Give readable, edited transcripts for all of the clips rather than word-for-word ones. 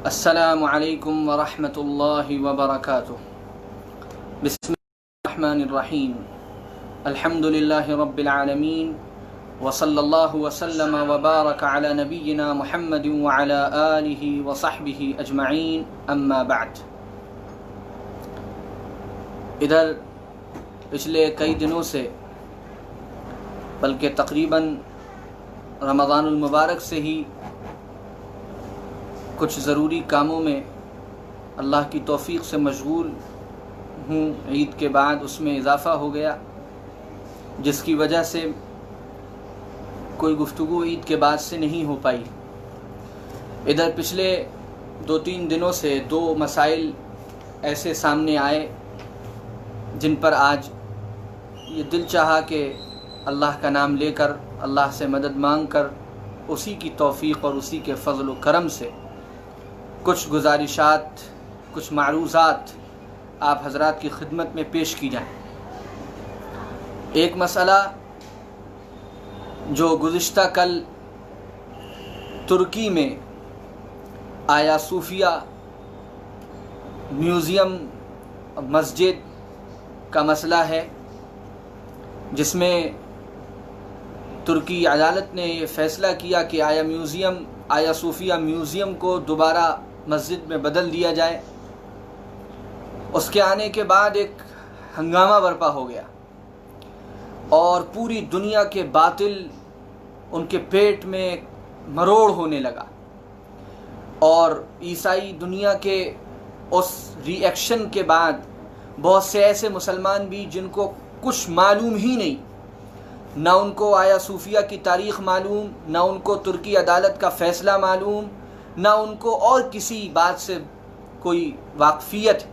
السلام علیکم ورحمۃ اللہ وبرکاتہ۔ بسم اللہ الرحمن الرحیم۔ الحمد للہ رب العالمین، وصلی اللہ وسلم وبارک علی نبینا محمد وعلی آلہ وصحبہ اجمعین، اما بعد۔ ادھر پچھلے کئی دنوں سے، بلکہ تقریباً رمضان المبارک سے ہی کچھ ضروری کاموں میں اللہ کی توفیق سے مشغول ہوں۔ عید کے بعد اس میں اضافہ ہو گیا، جس کی وجہ سے کوئی گفتگو عید کے بعد سے نہیں ہو پائی۔ ادھر پچھلے 2-3 دنوں سے 2 مسائل ایسے سامنے آئے جن پر آج یہ دل چاہا کہ اللہ کا نام لے کر، اللہ سے مدد مانگ کر، اسی کی توفیق اور اسی کے فضل و کرم سے کچھ گزارشات، کچھ معروضات آپ حضرات کی خدمت میں پیش کی جائیں۔ ایک مسئلہ جو گزشتہ کل ترکی میں آیا صوفیہ میوزیم مسجد کا مسئلہ ہے، جس میں ترکی عدالت نے یہ فیصلہ کیا کہ آیا صوفیہ میوزیم کو دوبارہ مسجد میں بدل دیا جائے۔ اس کے آنے کے بعد ایک ہنگامہ برپا ہو گیا اور پوری دنیا کے باطل ان کے پیٹ میں مروڑ ہونے لگا، اور عیسائی دنیا کے اس ری ایکشن کے بعد بہت سے ایسے مسلمان بھی جن کو کچھ معلوم ہی نہیں، نہ ان کو آیا صوفیہ کی تاریخ معلوم، نہ ان کو ترکی عدالت کا فیصلہ معلوم، نہ ان کو اور کسی بات سے کوئی واقفیت،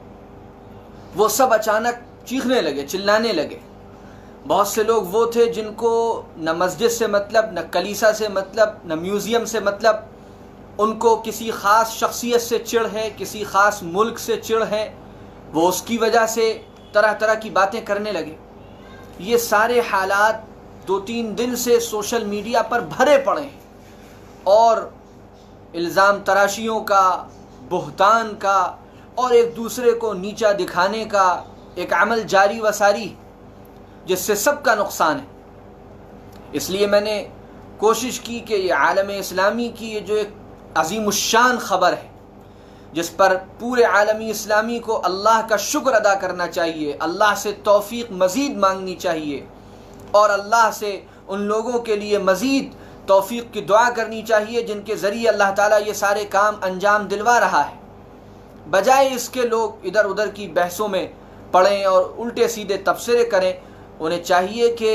وہ سب اچانک چیخنے لگے، چلانے لگے۔ بہت سے لوگ وہ تھے جن کو نہ مسجد سے مطلب، نہ کلیسا سے مطلب، نہ میوزیم سے مطلب، ان کو کسی خاص شخصیت سے چڑ ہے، کسی خاص ملک سے چڑ ہے، وہ اس کی وجہ سے طرح طرح کی باتیں کرنے لگے۔ یہ سارے حالات 2-3 دن سے سوشل میڈیا پر بھرے پڑے ہیں، اور الزام تراشیوں کا، بہتان کا، اور ایک دوسرے کو نیچا دکھانے کا ایک عمل جاری و ساری، جس سے سب کا نقصان ہے۔ اس لیے میں نے کوشش کی کہ یہ عالم اسلامی کی یہ جو ایک عظیم الشان خبر ہے، جس پر پورے عالمی اسلامی کو اللہ کا شکر ادا کرنا چاہیے، اللہ سے توفیق مزید مانگنی چاہیے، اور اللہ سے ان لوگوں کے لیے مزید توفیق کی دعا کرنی چاہیے جن کے ذریعے اللہ تعالیٰ یہ سارے کام انجام دلوا رہا ہے، بجائے اس کے لوگ ادھر ادھر کی بحثوں میں پڑیں اور الٹے سیدھے تبصرے کریں۔ انہیں چاہیے کہ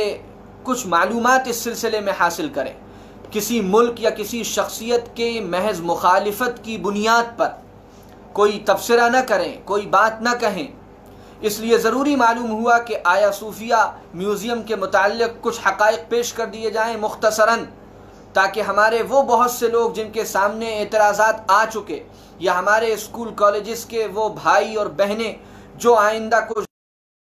کچھ معلومات اس سلسلے میں حاصل کریں، کسی ملک یا کسی شخصیت کے محض مخالفت کی بنیاد پر کوئی تبصرہ نہ کریں، کوئی بات نہ کہیں۔ اس لیے ضروری معلوم ہوا کہ آیا صوفیہ میوزیم کے متعلق کچھ حقائق پیش کر دیے جائیں مختصراً، تاکہ ہمارے وہ بہت سے لوگ جن کے سامنے اعتراضات آ چکے، یا ہمارے اسکول کالجز کے وہ بھائی اور بہنیں جو آئندہ کو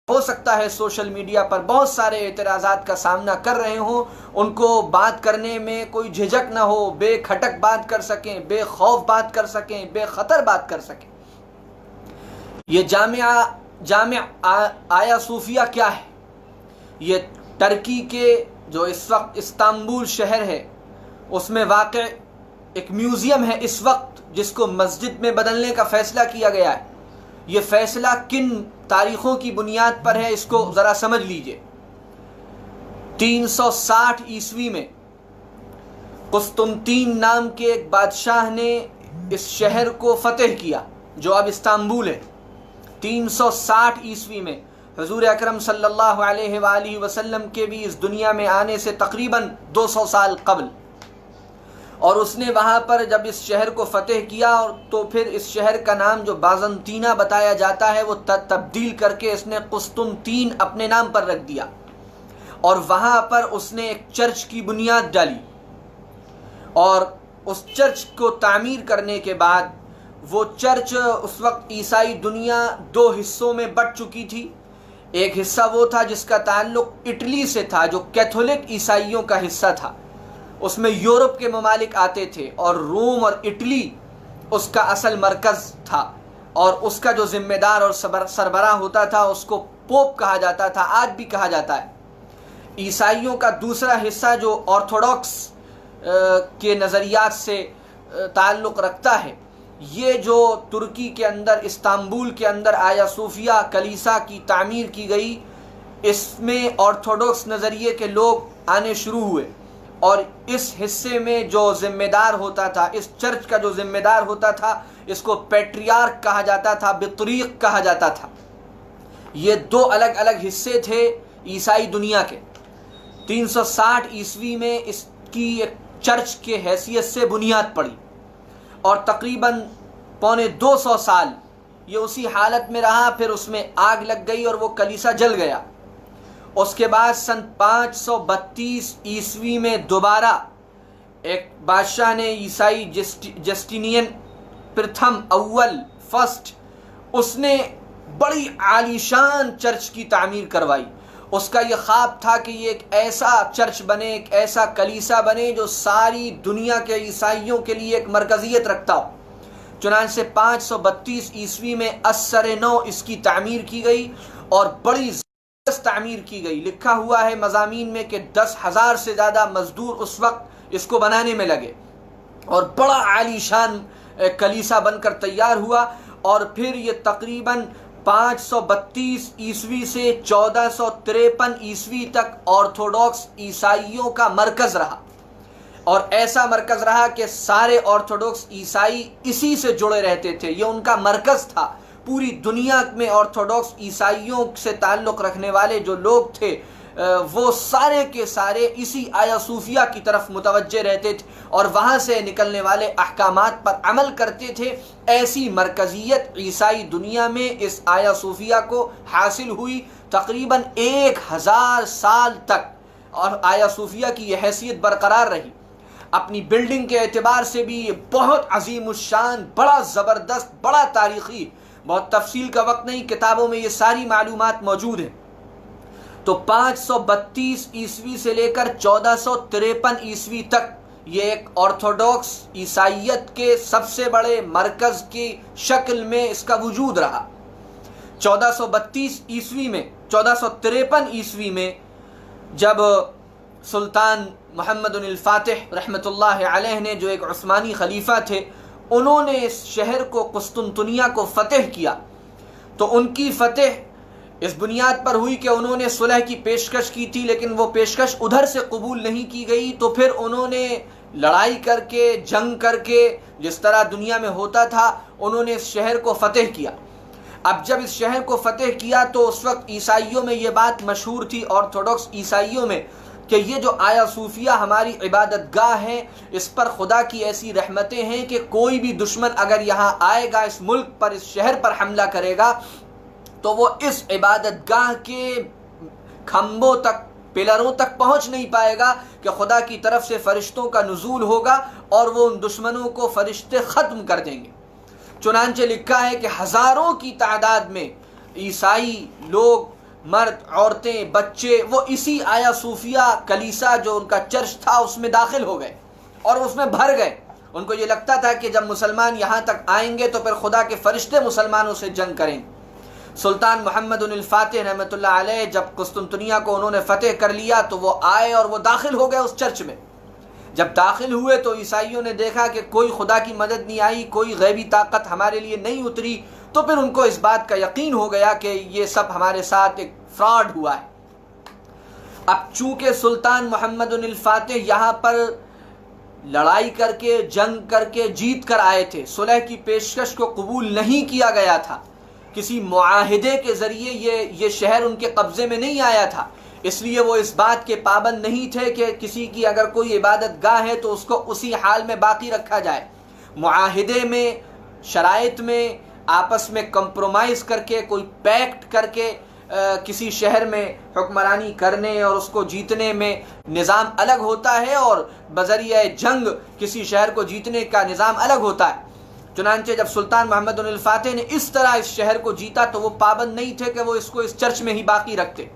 ہو سکتا ہے سوشل میڈیا پر بہت سارے اعتراضات کا سامنا کر رہے ہوں، ان کو بات کرنے میں کوئی جھجک نہ ہو، بے کھٹک بات کر سکیں، بے خوف بات کر سکیں، بے خطر بات کر سکیں۔ یہ جامع آیا صوفیہ کیا ہے؟ یہ ترکی کے جو اس وقت استنبول شہر ہے اس میں واقع ایک میوزیم ہے اس وقت، جس کو مسجد میں بدلنے کا فیصلہ کیا گیا ہے۔ یہ فیصلہ کن تاریخوں کی بنیاد پر ہے، اس کو ذرا سمجھ لیجئے۔ 360 عیسوی میں قسطنطین نام کے ایک بادشاہ نے اس شہر کو فتح کیا جو اب استنبول ہے۔ 360 عیسوی میں حضور اکرم صلی اللہ علیہ وآلہ وسلم کے بھی اس دنیا میں آنے سے تقریباً 200 سال قبل، اور اس نے وہاں پر جب اس شہر کو فتح کیا، اور تو پھر اس شہر کا نام جو بازنطینہ بتایا جاتا ہے وہ تبدیل کر کے اس نے قسطنطین اپنے نام پر رکھ دیا، اور وہاں پر اس نے ایک چرچ کی بنیاد ڈالی، اور اس چرچ کو تعمیر کرنے کے بعد وہ چرچ اس وقت عیسائی دنیا 2 حصوں میں بٹ چکی تھی۔ ایک حصہ وہ تھا جس کا تعلق اٹلی سے تھا، جو کیتھولک عیسائیوں کا حصہ تھا، اس میں یورپ کے ممالک آتے تھے، اور روم اور اٹلی اس کا اصل مرکز تھا، اور اس کا جو ذمہ دار اور سربراہ ہوتا تھا اس کو پوپ کہا جاتا تھا، آج بھی کہا جاتا ہے۔ عیسائیوں کا دوسرا حصہ جو آرتھوڈاکس کے نظریات سے تعلق رکھتا ہے، یہ جو ترکی کے اندر استنبول کے اندر آیا صوفیہ کلیسا کی تعمیر کی گئی، اس میں آرتھوڈاکس نظریے کے لوگ آنے شروع ہوئے، اور اس حصے میں جو ذمہ دار ہوتا تھا، اس چرچ کا جو ذمہ دار ہوتا تھا، اس کو پیٹریارک کہا جاتا تھا، بطریق کہا جاتا تھا۔ یہ دو الگ الگ حصے تھے عیسائی دنیا کے۔ 360 عیسوی میں اس کی ایک چرچ کے حیثیت سے بنیاد پڑی، اور تقریباً 250 سال یہ اسی حالت میں رہا، پھر اس میں آگ لگ گئی اور وہ کلیسا جل گیا۔ اس کے بعد سن 532 عیسوی میں دوبارہ ایک بادشاہ نے، عیسائی جسٹینین پرتھم اول فرسٹ، اس نے بڑی عالیشان چرچ کی تعمیر کروائی۔ اس کا یہ خواب تھا کہ یہ ایک ایسا چرچ بنے، ایک ایسا کلیسا بنے جو ساری دنیا کے عیسائیوں کے لیے ایک مرکزیت رکھتا ہو۔ چنانچہ 532 عیسوی میں اثر نو اس کی تعمیر کی گئی، اور بڑی زبردست تعمیر کی گئی۔ لکھا ہوا ہے مضامین میں کہ 10,000 سے زیادہ مزدور اس وقت اس کو بنانے میں لگے، اور بڑا عالیشان کلیسا بن کر تیار ہوا۔ اور پھر یہ تقریباً 532 عیسوی سے 1453 عیسوی تک آرتھوڈاکس عیسائیوں کا مرکز رہا، اور ایسا مرکز رہا کہ سارے آرتھوڈاکس عیسائی اسی سے جڑے رہتے تھے، یہ ان کا مرکز تھا۔ پوری دنیا میں آرتھوڈاکس عیسائیوں سے تعلق رکھنے والے جو لوگ تھے، وہ سارے کے سارے اسی آیا صوفیہ کی طرف متوجہ رہتے تھے، اور وہاں سے نکلنے والے احکامات پر عمل کرتے تھے۔ ایسی مرکزیت عیسائی دنیا میں اس آیا صوفیہ کو حاصل ہوئی تقریباً 1000 سال تک، اور آیا صوفیہ کی یہ حیثیت برقرار رہی۔ اپنی بلڈنگ کے اعتبار سے بھی یہ بہت عظیم الشان، بڑا زبردست، بڑا تاریخی، بہت تفصیل کا وقت نہیں، کتابوں میں یہ ساری معلومات موجود ہیں۔ تو 532 عیسوی سے لے کر 1453 عیسوی تک یہ ایک آرتھوڈاکس عیسائیت کے سب سے بڑے مرکز کی شکل میں اس کا وجود رہا۔ 1432 عیسوی میں 1453 عیسوی میں جب سلطان محمد الفاتح رحمۃ اللہ علیہ نے، جو ایک عثمانی خلیفہ تھے، انہوں نے اس شہر کو، قسطنطنیہ کو فتح کیا، تو ان کی فتح اس بنیاد پر ہوئی کہ انہوں نے صلح کی پیشکش کی تھی، لیکن وہ پیشکش ادھر سے قبول نہیں کی گئی، تو پھر انہوں نے لڑائی کر کے، جنگ کر کے، جس طرح دنیا میں ہوتا تھا، انہوں نے اس شہر کو فتح کیا۔ اب جب اس شہر کو فتح کیا تو اس وقت عیسائیوں میں یہ بات مشہور تھی، آرتھوڈاکس عیسائیوں میں، کہ یہ جو آیا صوفیہ ہماری عبادت گاہ ہے، اس پر خدا کی ایسی رحمتیں ہیں کہ کوئی بھی دشمن اگر یہاں آئے گا، اس ملک پر، اس شہر پر حملہ کرے گا، تو وہ اس عبادت گاہ کے کھمبوں تک، پلروں تک پہنچ نہیں پائے گا، کہ خدا کی طرف سے فرشتوں کا نزول ہوگا اور وہ ان دشمنوں کو فرشتے ختم کر دیں گے۔ چنانچہ لکھا ہے کہ ہزاروں کی تعداد میں عیسائی لوگ، مرد، عورتیں، بچے، وہ اسی آیا صوفیہ کلیسا جو ان کا چرچ تھا اس میں داخل ہو گئے اور اس میں بھر گئے۔ ان کو یہ لگتا تھا کہ جب مسلمان یہاں تک آئیں گے تو پھر خدا کے فرشتے مسلمانوں سے جنگ کریں گے۔ سلطان محمد الفاتح رحمۃ اللہ علیہ جب قسطنطنیہ کو انہوں نے فتح کر لیا تو وہ آئے اور وہ داخل ہو گئے اس چرچ میں۔ جب داخل ہوئے تو عیسائیوں نے دیکھا کہ کوئی خدا کی مدد نہیں آئی، کوئی غیبی طاقت ہمارے لیے نہیں اتری، تو پھر ان کو اس بات کا یقین ہو گیا کہ یہ سب ہمارے ساتھ ایک فراڈ ہوا ہے۔ اب چونکہ سلطان محمد الفاتح یہاں پر لڑائی کر کے، جنگ کر کے جیت کر آئے تھے، صلح کی پیشکش کو قبول نہیں کیا گیا تھا، کسی معاہدے کے ذریعے یہ شہر ان کے قبضے میں نہیں آیا تھا، اس لیے وہ اس بات کے پابند نہیں تھے کہ کسی کی اگر کوئی عبادت گاہ ہے تو اس کو اسی حال میں باقی رکھا جائے۔ معاہدے میں، شرائط میں، آپس میں کمپرومائز کر کے، کوئی پیکٹ کر کے کسی شہر میں حکمرانی کرنے اور اس کو جیتنے میں نظام الگ ہوتا ہے، اور بذریعہ جنگ کسی شہر کو جیتنے کا نظام الگ ہوتا ہے۔ چنانچہ جب سلطان محمد الفاتح نے اس طرح اس شہر کو جیتا تو وہ پابند نہیں تھے کہ وہ اس کو اس چرچ میں ہی باقی رکھتے۔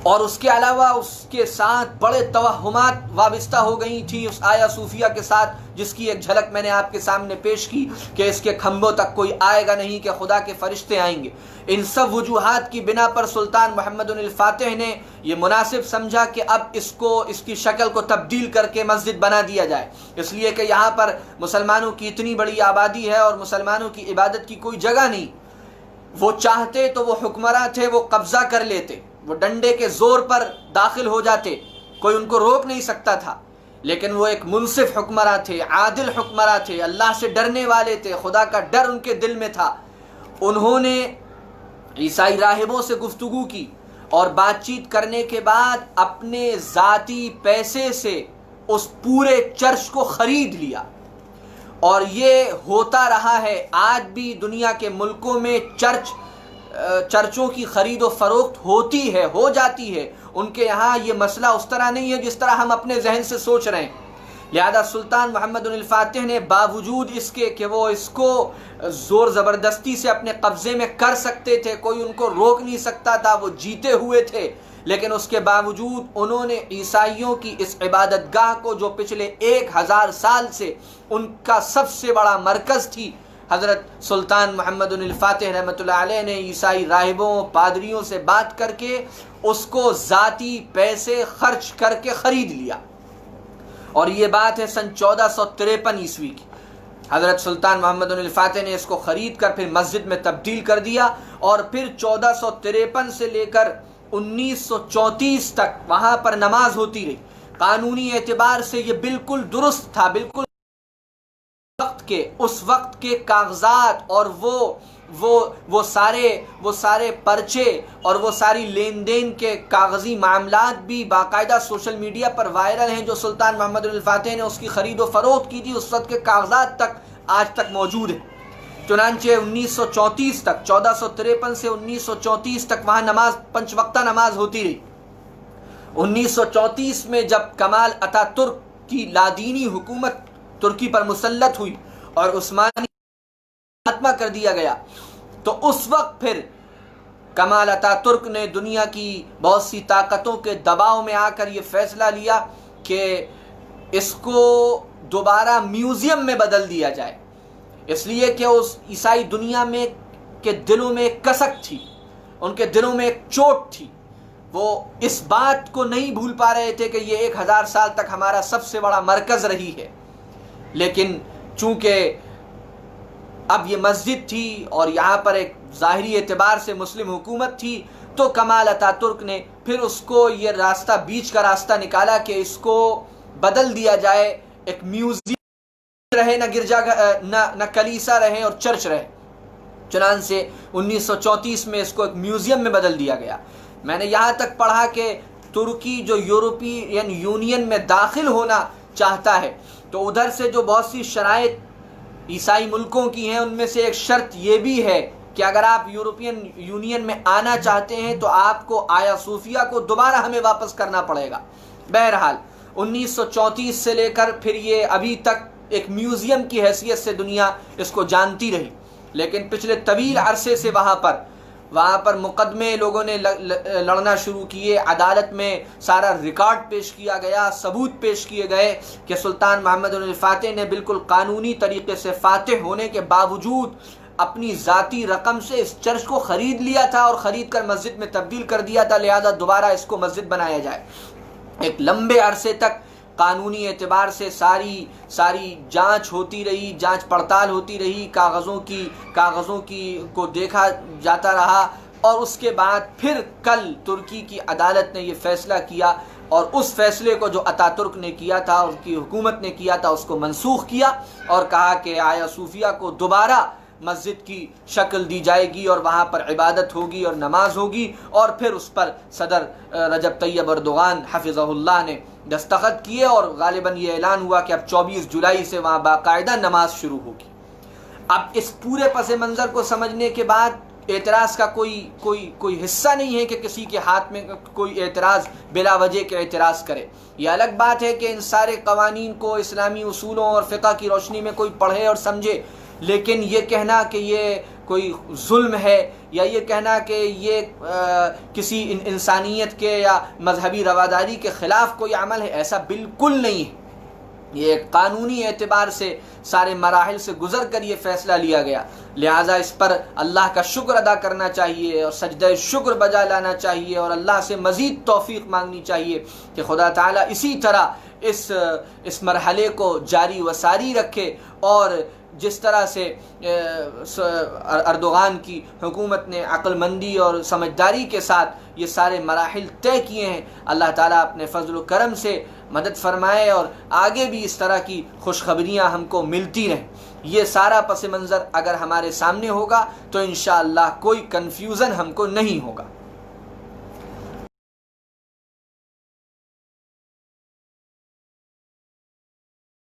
اور اس کے علاوہ اس کے ساتھ بڑے توہمات وابستہ ہو گئی تھی اس آیا صوفیہ کے ساتھ، جس کی ایک جھلک میں نے آپ کے سامنے پیش کی کہ اس کے کھمبوں تک کوئی آئے گا نہیں، کہ خدا کے فرشتے آئیں گے۔ ان سب وجوہات کی بنا پر سلطان محمد الفاتح نے یہ مناسب سمجھا کہ اب اس کی شکل کو تبدیل کر کے مسجد بنا دیا جائے، اس لیے کہ یہاں پر مسلمانوں کی اتنی بڑی آبادی ہے اور مسلمانوں کی عبادت کی کوئی جگہ نہیں۔ وہ چاہتے تو وہ حکمراں تھے، وہ قبضہ کر لیتے، وہ ڈنڈے کے زور پر داخل ہو جاتے، کوئی ان کو روک نہیں سکتا تھا، لیکن وہ ایک منصف حکمراں تھے، عادل حکمراں تھے، اللہ سے ڈرنے والے تھے، خدا کا ڈر ان کے دل میں تھا۔ انہوں نے عیسائی راہبوں سے گفتگو کی اور بات چیت کرنے کے بعد اپنے ذاتی پیسے سے اس پورے چرچ کو خرید لیا، اور یہ ہوتا رہا ہے۔ آج بھی دنیا کے ملکوں میں چرچوں کی خرید و فروخت ہوتی ہے، ہو جاتی ہے۔ ان کے یہاں یہ مسئلہ اس طرح نہیں ہے جس طرح ہم اپنے ذہن سے سوچ رہے ہیں۔ لہذا سلطان محمد الفاتح نے باوجود اس کے کہ وہ اس کو زور زبردستی سے اپنے قبضے میں کر سکتے تھے، کوئی ان کو روک نہیں سکتا تھا، وہ جیتے ہوئے تھے، لیکن اس کے باوجود انہوں نے عیسائیوں کی اس عبادت گاہ کو، جو پچھلے 1000 سال سے ان کا سب سے بڑا مرکز تھی، حضرت سلطان محمد الفاتح رحمۃ اللہ علیہ نے عیسائی راہبوں پادریوں سے بات کر کے اس کو ذاتی پیسے خرچ کر کے خرید لیا۔ اور یہ بات ہے سن 1453 عیسوی کی۔ حضرت سلطان محمد الفاتح نے اس کو خرید کر پھر مسجد میں تبدیل کر دیا، اور پھر 1453 سے لے کر 1934 تک وہاں پر نماز ہوتی رہی۔ قانونی اعتبار سے یہ بالکل درست تھا، بالکل اس وقت کے کاغذات اور وہ سارے پرچے اور وہ ساری لین دین کے کاغذی معاملات بھی باقاعدہ سوشل میڈیا پر وائرل ہیں، جو سلطان محمد الفاتح نے اس کی خرید و فروخت کی تھی، اس وقت کے کاغذات تک آج تک موجود ہیں۔ چنانچہ 1934 تک، 1453 سے 1934 تک وہاں نماز، 5 وقتہ نماز ہوتی رہی۔ 1934 میں جب کمال اتا ترک کی لادینی حکومت ترکی پر مسلط ہوئی اور عثمانی خاتمہ کر دیا گیا، تو اس وقت پھر کمال اتا ترک نے دنیا کی بہت سی طاقتوں کے دباؤ میں آ کر یہ فیصلہ لیا کہ اس کو دوبارہ میوزیم میں بدل دیا جائے، اس لیے کہ اس عیسائی دنیا میں کے دلوں میں ایک کسک تھی، ان کے دلوں میں ایک چوٹ تھی۔ وہ اس بات کو نہیں بھول پا رہے تھے کہ یہ 1000 سال تک ہمارا سب سے بڑا مرکز رہی ہے، لیکن چونکہ اب یہ مسجد تھی اور یہاں پر ایک ظاہری اعتبار سے مسلم حکومت تھی، تو کمال اتا ترک نے پھر اس کو یہ راستہ، بیچ کا راستہ نکالا کہ اس کو بدل دیا جائے، ایک میوزیم رہے، نہ گرجا نہ کلیسا رہے اور چرچ رہے۔ چنانچہ 1934 میں اس کو ایک میوزیم میں بدل دیا گیا۔ میں نے یہاں تک پڑھا کہ ترکی جو یورپین یونین میں داخل ہونا چاہتا ہے، تو ادھر سے جو بہت سی شرائط عیسائی ملکوں کی ہیں، ان میں سے ایک شرط یہ بھی ہے کہ اگر آپ یورپین یونین میں آنا چاہتے ہیں تو آپ کو آیا صوفیہ کو دوبارہ ہمیں واپس کرنا پڑے گا۔ بہرحال 1934 سے لے کر پھر یہ ابھی تک ایک میوزیم کی حیثیت سے دنیا اس کو جانتی رہی، لیکن پچھلے طویل عرصے سے وہاں پر مقدمے لوگوں نے لڑنا شروع کیے، عدالت میں سارا ریکارڈ پیش کیا گیا، ثبوت پیش کیے گئے کہ سلطان محمد الفاتح نے بالکل قانونی طریقے سے فاتح ہونے کے باوجود اپنی ذاتی رقم سے اس چرچ کو خرید لیا تھا اور خرید کر مسجد میں تبدیل کر دیا تھا، لہذا دوبارہ اس کو مسجد بنایا جائے۔ ایک لمبے عرصے تک قانونی اعتبار سے ساری جانچ ہوتی رہی، جانچ پڑتال ہوتی رہی، کاغذوں کی کو دیکھا جاتا رہا، اور اس کے بعد پھر کل ترکی کی عدالت نے یہ فیصلہ کیا، اور اس فیصلے کو جو اتا ترک نے کیا تھا، اس کی حکومت نے کیا تھا، اس کو منسوخ کیا اور کہا کہ آیا صوفیہ کو دوبارہ مسجد کی شکل دی جائے گی اور وہاں پر عبادت ہوگی اور نماز ہوگی، اور پھر اس پر صدر رجب طیب اردوغان حفظہ اللہ نے دستخط کیے، اور غالباً یہ اعلان ہوا کہ اب 24 جولائی سے وہاں باقاعدہ نماز شروع ہوگی۔ اب اس پورے پس منظر کو سمجھنے کے بعد اعتراض کا کوئی حصہ نہیں ہے کہ کسی کے ہاتھ میں کوئی اعتراض بلا وجہ کے اعتراض کرے۔ یہ الگ بات ہے کہ ان سارے قوانین کو اسلامی اصولوں اور فقہ کی روشنی میں کوئی پڑھے اور سمجھے، لیکن یہ کہنا کہ یہ کوئی ظلم ہے یا یہ کہنا کہ یہ کسی انسانیت کے یا مذہبی رواداری کے خلاف کوئی عمل ہے، ایسا بالکل نہیں ہے۔ یہ ایک قانونی اعتبار سے سارے مراحل سے گزر کر یہ فیصلہ لیا گیا، لہٰذا اس پر اللہ کا شکر ادا کرنا چاہیے اور سجدہ شکر بجا لانا چاہیے اور اللہ سے مزید توفیق مانگنی چاہیے کہ خدا تعالیٰ اسی طرح اس مرحلے کو جاری و ساری رکھے، اور جس طرح سے اردوغان کی حکومت نے عقل مندی اور سمجھداری کے ساتھ یہ سارے مراحل طے کیے ہیں، اللہ تعالیٰ اپنے فضل و کرم سے مدد فرمائے اور آگے بھی اس طرح کی خوشخبریاں ہم کو ملتی رہیں۔ یہ سارا پس منظر اگر ہمارے سامنے ہوگا تو انشاءاللہ کوئی کنفیوژن ہم کو نہیں ہوگا۔